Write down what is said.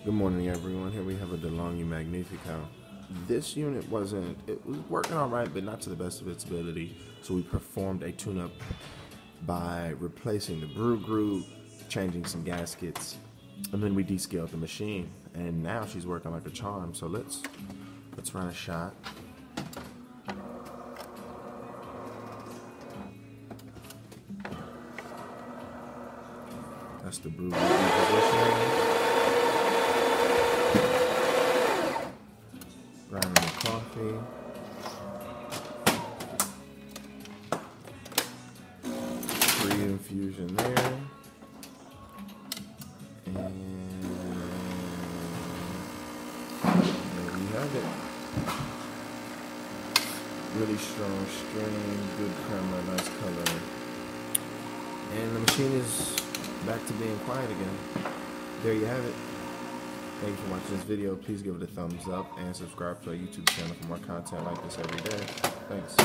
Good morning, everyone. Here we have a DeLonghi Magnifica. This unit it was working all right, but not to the best of its ability. So we performed a tune-up by replacing the brew group, changing some gaskets, and then we descaled the machine. And now she's working like a charm. So let's run a shot. That's the brew group repositioning. Grinding the coffee. Pre-infusion there. And there we have it. Really strong strain, good crema, nice color. And the machine is back to being quiet again. There you have it. Thank you for watching this video. Please give it a thumbs up and subscribe to our YouTube channel for more content like this every day. Thanks.